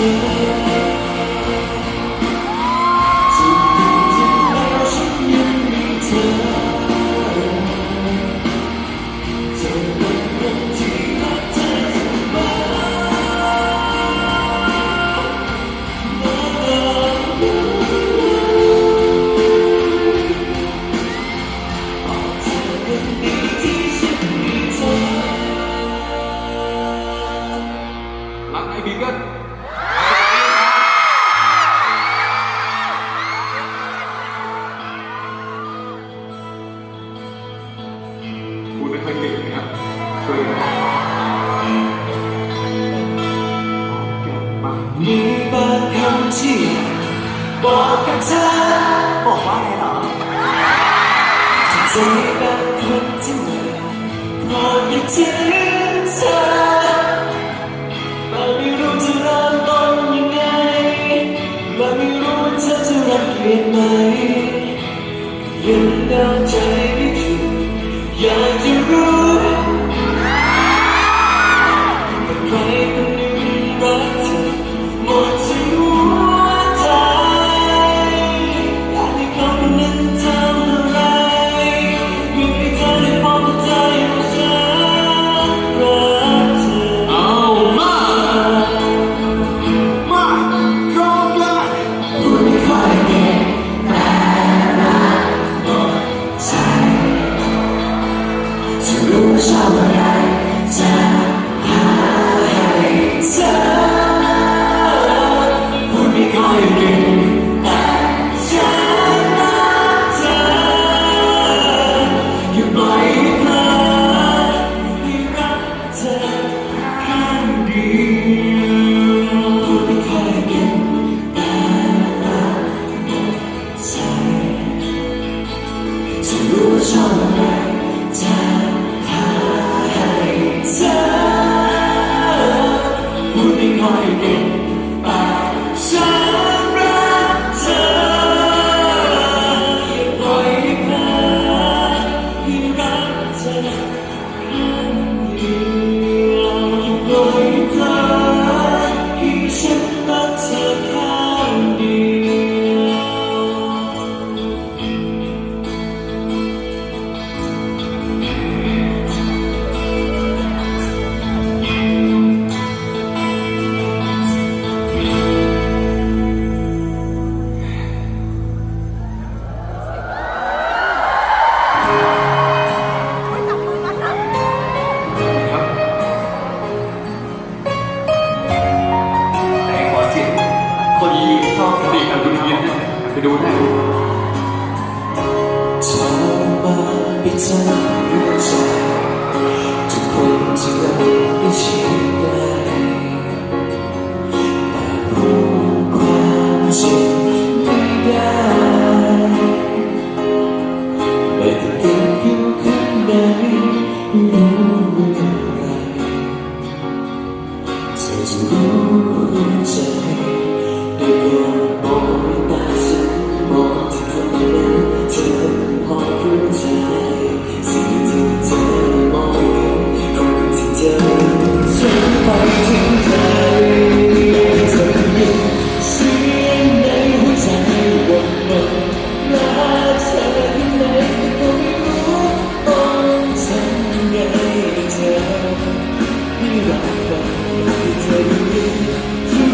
รักไอ้บีเกิลพูดไม่ค่อยเก่งนะครับช่วยนะครับมีบางคำที่บอกกับเธอบอกว่าไงหรอจะมีบางคนที่เหมือนพอคิดถึงเธอแต่ไม่รู้จะเริ่มต้นยังไงและไม่รู้ว่าเธอจะรังเกียจไหมยังเดาใจไม่ถูกอยากจะรู้แต่ใครคนหนึ่งรักเธอหมดใจหัวใจอยากให้เขาคนนั้นทำอะไรอยากให้เธอได้พบกับใจว่าฉันรักเธอเอามาพร้อมกันพูดไม่ค่อยเก่งแต่รักหมดใจจะรู้ชอบอะไรจะหาให้เธอพูดไม่ค่อยเก่งแต่ฉันรักเธออย่าปล่อยให้เพลินให้รักเธอข้างเดียวพูดไม่ค่อยเก่งแต่รักหมดใจจะรู้ว่าชอบอะไรจะหาให้เธอพูดไม่ค่อยเก่งแต่ฉันรักเธออย่าปล่อยให้เพลินให้รักเธอข้างเดียวอย่าปล่อยให้เพลินให้ฉันรักเธอข้างเดียวแต่ขอเสียงคนดีชอบสติกับดูดีนะไปดูได้เธอมาให้เธอรู้ใจทุกคนที่เราได้ชิดใกล้แต่รู้ความจริงไม่ได้ไม่ต้องเก็บอยู่ข้างในไม่รู้เมื่อไรเธอจะรู้ใจได้โปรดมองด้วยตาฉันมองที่เธอนั้นเธอพอเข้าใจสิ่งที่เธอมองเห็นคนที่เธอฉันไปถึงใจเธอยินเสียงในหัวใจว่ามันรักเธอที่ไหนก็ไม่รู้ต้องทำไงเธอให้รักกันให้เธอยินทุ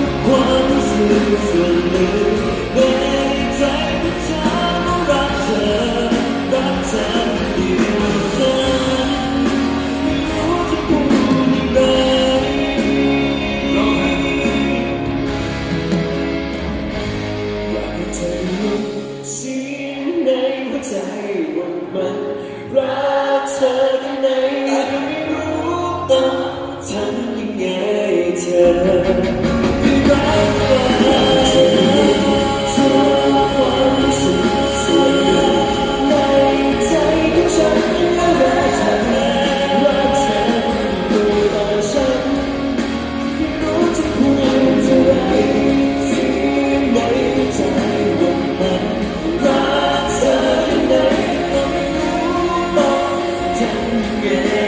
กความรู้สึกส่วนหนึ่งในใจของฉันรักเธอรักเธอเดียวฉันไม่รู้จะพูดยังไงอยากให้เธอรู้เสียงในหัวใจว่ามันรักเธอแค่ไหนก็ไม่รู้ต้องทำยังไงเธอไม่รักเธอทุกความรู้สึกส่วนหนึ่งในใจของฉันรักเธอรักเธอตัวต่อฉันไม่รู้จะพูดเท่าไรเสียงในใจว่ามันรักเธอแค่ไหนก็ไม่รู้ต้องทำยังไง